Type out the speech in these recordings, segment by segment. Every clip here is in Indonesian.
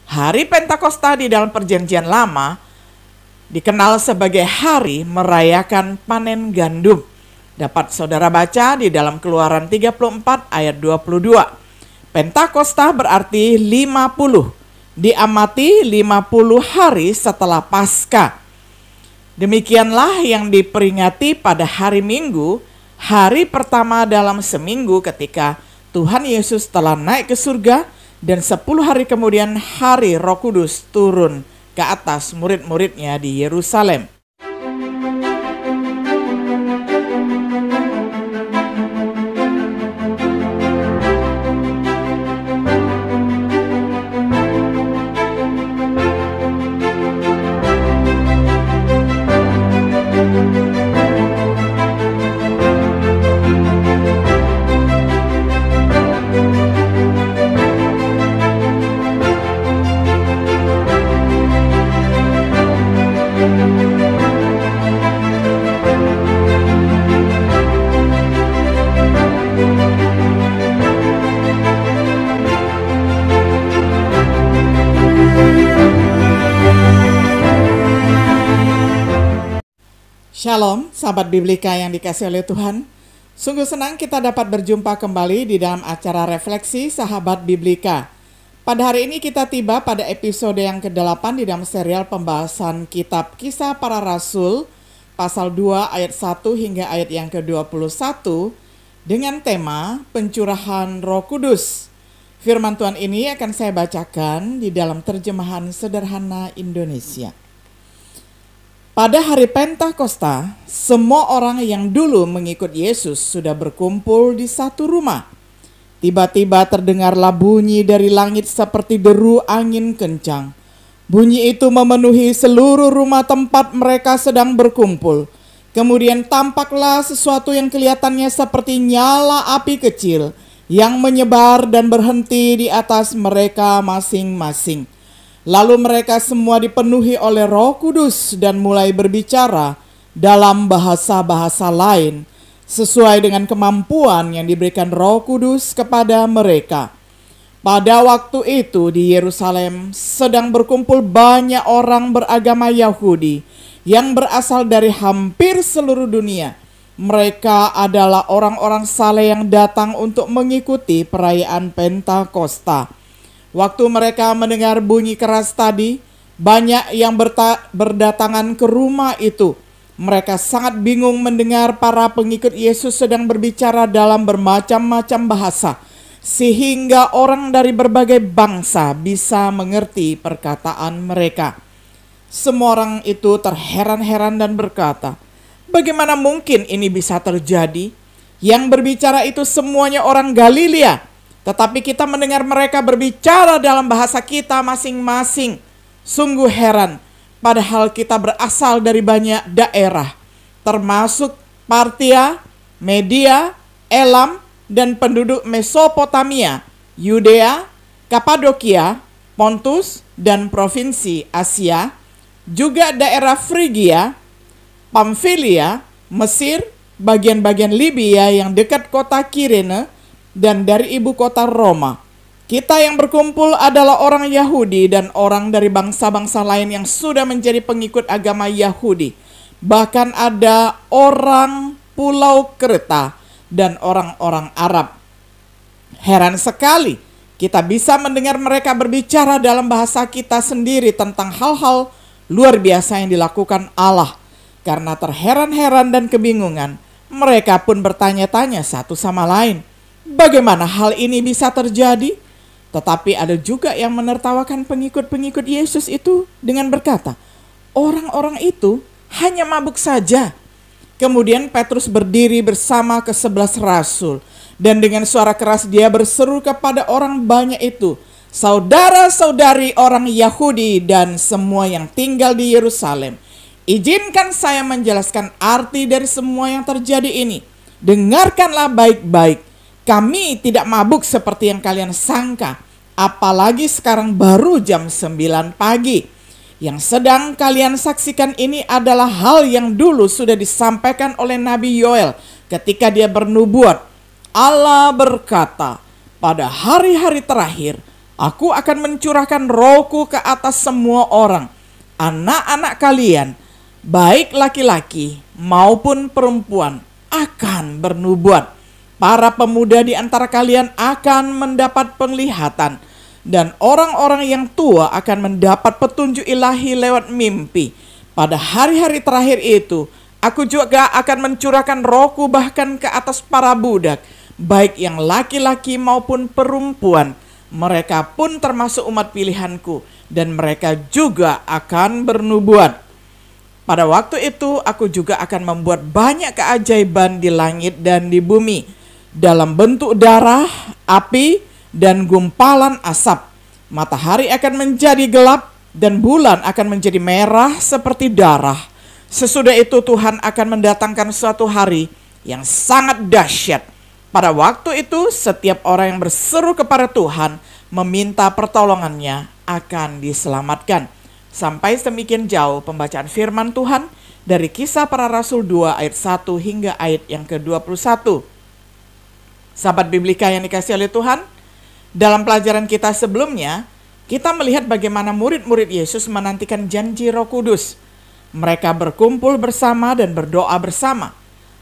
Hari Pentakosta di dalam Perjanjian Lama dikenal sebagai hari merayakan panen gandum. Dapat saudara baca di dalam Keluaran 34 ayat 22. Pentakosta berarti 50, diamati 50 hari setelah Paskah. Demikianlah yang diperingati pada hari Minggu, hari pertama dalam seminggu ketika Tuhan Yesus telah naik ke surga, dan 10 hari kemudian hari Roh Kudus turun ke atas murid-muridnya di Yerusalem. Shalom, sahabat Biblika yang dikasihi oleh Tuhan. Sungguh senang kita dapat berjumpa kembali di dalam acara refleksi sahabat Biblika. Pada hari ini kita tiba pada episode yang ke-8 di dalam serial pembahasan kitab Kisah Para Rasul, pasal 2 ayat 1 hingga ayat yang ke-21, dengan tema pencurahan Roh Kudus. Firman Tuhan ini akan saya bacakan di dalam terjemahan sederhana Indonesia. Pada hari Pentakosta, semua orang yang dulu mengikut Yesus sudah berkumpul di satu rumah. Tiba-tiba terdengarlah bunyi dari langit seperti deru angin kencang. Bunyi itu memenuhi seluruh rumah tempat mereka sedang berkumpul. Kemudian tampaklah sesuatu yang kelihatannya seperti nyala api kecil yang menyebar dan berhenti di atas mereka masing-masing. Lalu mereka semua dipenuhi oleh Roh Kudus dan mulai berbicara dalam bahasa-bahasa lain sesuai dengan kemampuan yang diberikan Roh Kudus kepada mereka. Pada waktu itu di Yerusalem sedang berkumpul banyak orang beragama Yahudi yang berasal dari hampir seluruh dunia. Mereka adalah orang-orang saleh yang datang untuk mengikuti perayaan Pentakosta. Waktu mereka mendengar bunyi keras tadi, banyak yang berdatangan ke rumah itu. Mereka sangat bingung mendengar para pengikut Yesus sedang berbicara dalam bermacam-macam bahasa, sehingga orang dari berbagai bangsa bisa mengerti perkataan mereka. Semua orang itu terheran-heran dan berkata, "Bagaimana mungkin ini bisa terjadi? Yang berbicara itu semuanya orang Galilea. Tetapi kita mendengar mereka berbicara dalam bahasa kita masing-masing. Sungguh heran, padahal kita berasal dari banyak daerah, termasuk Partia, Media, Elam, dan penduduk Mesopotamia, Yudea, Kapadokia, Pontus, dan provinsi Asia, juga daerah Frigia, Pamfilia, Mesir, bagian-bagian Libya yang dekat kota Kirene, dan dari ibu kota Roma. Kita yang berkumpul adalah orang Yahudi dan orang dari bangsa-bangsa lain yang sudah menjadi pengikut agama Yahudi. Bahkan ada orang Pulau Kreta dan orang-orang Arab. Heran sekali kita bisa mendengar mereka berbicara dalam bahasa kita sendiri tentang hal-hal luar biasa yang dilakukan Allah. Karena terheran-heran dan kebingungan, mereka pun bertanya-tanya satu sama lain, bagaimana hal ini bisa terjadi? Tetapi ada juga yang menertawakan pengikut-pengikut Yesus itu dengan berkata, orang-orang itu hanya mabuk saja. Kemudian Petrus berdiri bersama ke-11 rasul, dan dengan suara keras dia berseru kepada orang banyak itu, saudara-saudari orang Yahudi dan semua yang tinggal di Yerusalem, izinkan saya menjelaskan arti dari semua yang terjadi ini. Dengarkanlah baik-baik. Kami tidak mabuk seperti yang kalian sangka, apalagi sekarang baru jam 9 pagi. Yang sedang kalian saksikan ini adalah hal yang dulu sudah disampaikan oleh Nabi Yoel ketika dia bernubuat. Allah berkata, pada hari-hari terakhir Aku akan mencurahkan rohku ke atas semua orang. Anak-anak kalian, baik laki-laki maupun perempuan, akan bernubuat. Para pemuda di antara kalian akan mendapat penglihatan, dan orang-orang yang tua akan mendapat petunjuk ilahi lewat mimpi. Pada hari-hari terakhir itu, aku juga akan mencurahkan rohku bahkan ke atas para budak, baik yang laki-laki maupun perempuan. Mereka pun termasuk umat pilihanku, dan mereka juga akan bernubuat. Pada waktu itu aku juga akan membuat banyak keajaiban di langit dan di bumi, dalam bentuk darah, api, dan gumpalan asap. Matahari akan menjadi gelap, dan bulan akan menjadi merah seperti darah. Sesudah itu Tuhan akan mendatangkan suatu hari yang sangat dahsyat. Pada waktu itu setiap orang yang berseru kepada Tuhan meminta pertolongannya akan diselamatkan. Sampai semikian jauh pembacaan firman Tuhan dari Kisah Para Rasul 2 ayat 1 hingga ayat yang ke-21. Sahabat Biblika yang dikasihi oleh Tuhan, dalam pelajaran kita sebelumnya, kita melihat bagaimana murid-murid Yesus menantikan janji Roh Kudus. Mereka berkumpul bersama dan berdoa bersama.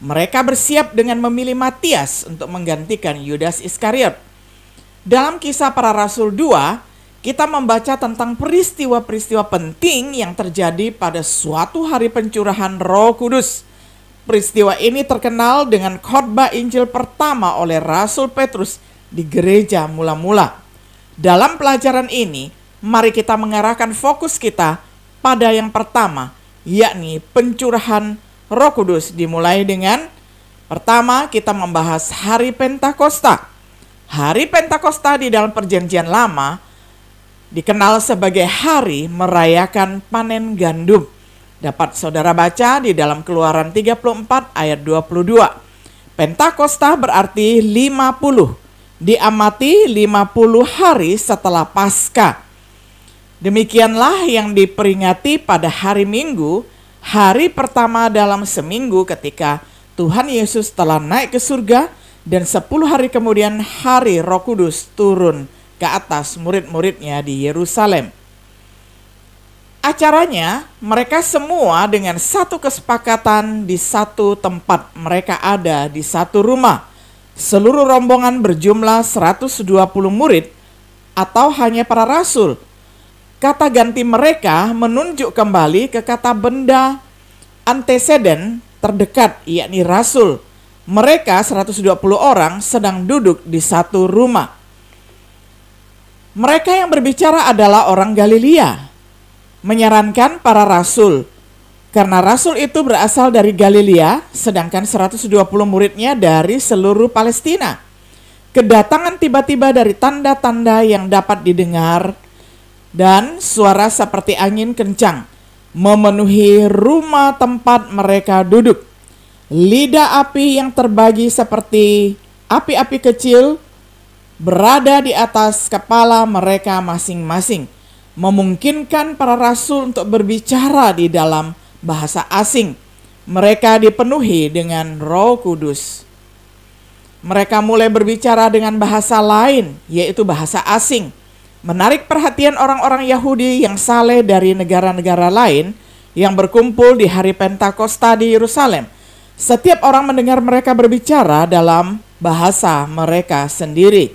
Mereka bersiap dengan memilih Matias untuk menggantikan Yudas Iskariot. Dalam Kisah Para Rasul 2, kita membaca tentang peristiwa-peristiwa penting yang terjadi pada suatu hari pencurahan Roh Kudus. Peristiwa ini terkenal dengan khotbah Injil pertama oleh Rasul Petrus di gereja mula-mula. Dalam pelajaran ini, mari kita mengarahkan fokus kita pada yang pertama, yakni pencurahan Roh Kudus. Dimulai dengan pertama kita membahas hari Pentakosta. Hari Pentakosta di dalam Perjanjian Lama dikenal sebagai hari merayakan panen gandum. Dapat saudara baca di dalam Keluaran 34 ayat 22. Pentakosta berarti 50. Diamati 50 hari setelah Paskah. Demikianlah yang diperingati pada hari Minggu, hari pertama dalam seminggu ketika Tuhan Yesus telah naik ke surga, dan 10 hari kemudian hari Roh Kudus turun ke atas murid-muridnya di Yerusalem. Acaranya, mereka semua dengan satu kesepakatan di satu tempat. Mereka ada di satu rumah. Seluruh rombongan berjumlah 120 murid atau hanya para rasul. Kata ganti mereka menunjuk kembali ke kata benda anteseden terdekat, yakni rasul. Mereka 120 orang sedang duduk di satu rumah. Mereka yang berbicara adalah orang Galilea, menyarankan para rasul. Karena rasul itu berasal dari Galilea, sedangkan 120 muridnya dari seluruh Palestina. Kedatangan tiba-tiba dari tanda-tanda yang dapat didengar, dan suara seperti angin kencang memenuhi rumah tempat mereka duduk. Lidah api yang terbagi seperti api-api kecil berada di atas kepala mereka masing-masing, memungkinkan para rasul untuk berbicara di dalam bahasa asing. Mereka dipenuhi dengan Roh Kudus. Mereka mulai berbicara dengan bahasa lain, yaitu bahasa asing, menarik perhatian orang-orang Yahudi yang saleh dari negara-negara lain yang berkumpul di hari Pentakosta di Yerusalem. Setiap orang mendengar mereka berbicara dalam bahasa mereka sendiri.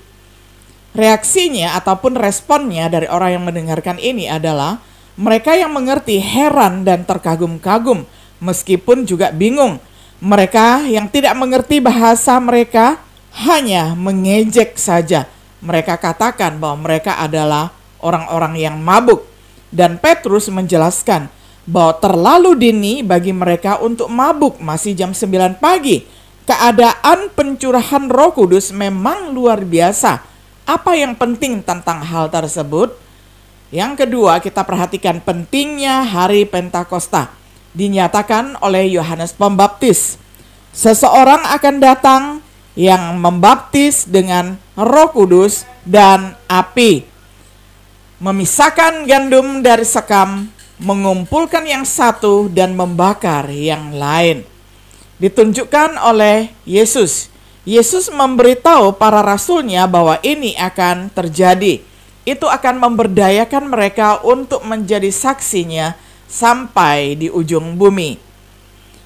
Reaksinya ataupun responnya dari orang yang mendengarkan ini adalah mereka yang mengerti heran dan terkagum-kagum, meskipun juga bingung. Mereka yang tidak mengerti bahasa mereka hanya mengejek saja. Mereka katakan bahwa mereka adalah orang-orang yang mabuk. Dan Petrus menjelaskan bahwa terlalu dini bagi mereka untuk mabuk, masih jam 9 pagi. Keadaan pencurahan Roh Kudus memang luar biasa. Apa yang penting tentang hal tersebut? Yang kedua, kita perhatikan pentingnya hari Pentakosta. Dinyatakan oleh Yohanes Pembaptis. Seseorang akan datang yang membaptis dengan Roh Kudus dan api, memisahkan gandum dari sekam, mengumpulkan yang satu dan membakar yang lain. Ditunjukkan oleh Yesus. Yesus memberitahu para rasulnya bahwa ini akan terjadi. itu akan memberdayakan mereka untuk menjadi saksinya sampai di ujung bumi.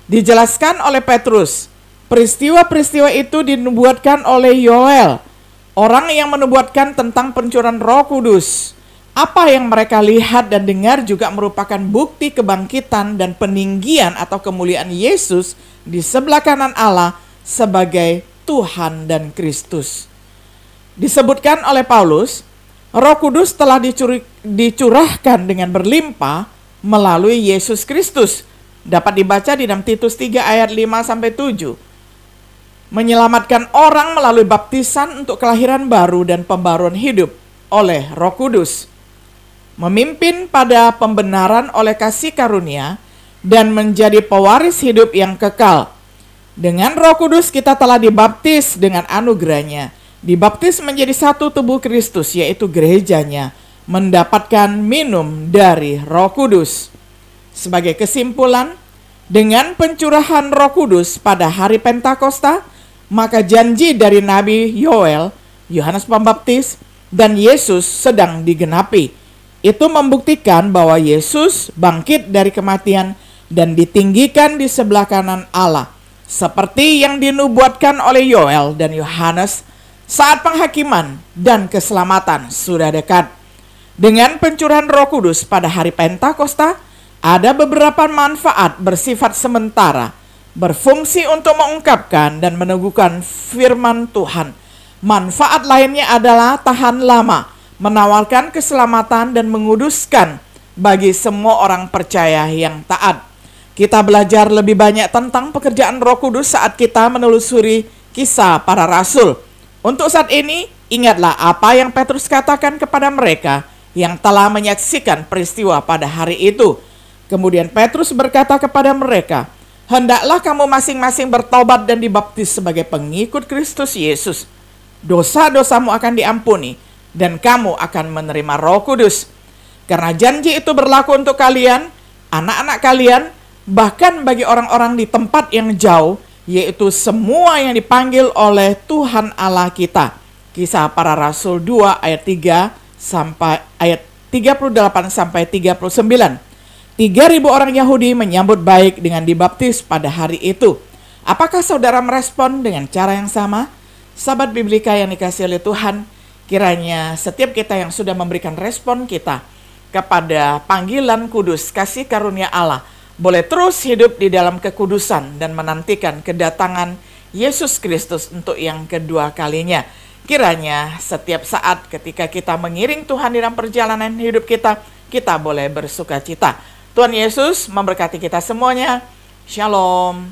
Dijelaskan oleh Petrus, peristiwa-peristiwa itu dinubuatkan oleh Yoel, orang yang menubuatkan tentang pencurahan Roh Kudus. Apa yang mereka lihat dan dengar juga merupakan bukti kebangkitan dan peninggian atau kemuliaan Yesus di sebelah kanan Allah sebagai Tuhan dan Kristus. Disebutkan oleh Paulus, Roh Kudus telah dicurahkan dengan berlimpah melalui Yesus Kristus. Dapat dibaca di dalam Titus 3 ayat 5-7. Menyelamatkan orang melalui baptisan untuk kelahiran baru dan pembaruan hidup oleh Roh Kudus. Memimpin pada pembenaran oleh kasih karunia dan menjadi pewaris hidup yang kekal. Dengan Roh Kudus kita telah dibaptis dengan anugerahnya, dibaptis menjadi satu tubuh Kristus, yaitu gerejanya, mendapatkan minum dari Roh Kudus. Sebagai kesimpulan, dengan pencurahan Roh Kudus pada hari Pentakosta, maka janji dari Nabi Yoel, Yohanes Pembaptis, dan Yesus sedang digenapi. Itu membuktikan bahwa Yesus bangkit dari kematian dan ditinggikan di sebelah kanan Allah, seperti yang dinubuatkan oleh Yoel dan Yohanes saat penghakiman dan keselamatan sudah dekat. Dengan pencurahan Roh Kudus pada hari Pentakosta, ada beberapa manfaat bersifat sementara, berfungsi untuk mengungkapkan dan meneguhkan firman Tuhan. Manfaat lainnya adalah tahan lama, menawarkan keselamatan dan menguduskan bagi semua orang percaya yang taat. Kita belajar lebih banyak tentang pekerjaan Roh Kudus saat kita menelusuri kisah para rasul. Untuk saat ini, ingatlah apa yang Petrus katakan kepada mereka yang telah menyaksikan peristiwa pada hari itu. Kemudian Petrus berkata kepada mereka, "Hendaklah kamu masing-masing bertobat dan dibaptis sebagai pengikut Kristus Yesus. Dosa-dosamu akan diampuni, dan kamu akan menerima Roh Kudus. Karena janji itu berlaku untuk kalian, anak-anak kalian, bahkan bagi orang-orang di tempat yang jauh, yaitu semua yang dipanggil oleh Tuhan Allah kita." Kisah Para Rasul 2 ayat 3 sampai ayat 38 sampai 39. 3.000 orang Yahudi menyambut baik dengan dibaptis pada hari itu. Apakah saudara merespon dengan cara yang sama? Sahabat Biblika yang dikasihi oleh Tuhan, kiranya setiap kita yang sudah memberikan respon kita kepada panggilan kudus kasih karunia Allah boleh terus hidup di dalam kekudusan dan menantikan kedatangan Yesus Kristus untuk yang kedua kalinya. Kiranya setiap saat ketika kita mengiring Tuhan dalam perjalanan hidup kita, kita boleh bersuka cita. Tuhan Yesus memberkati kita semuanya. Shalom.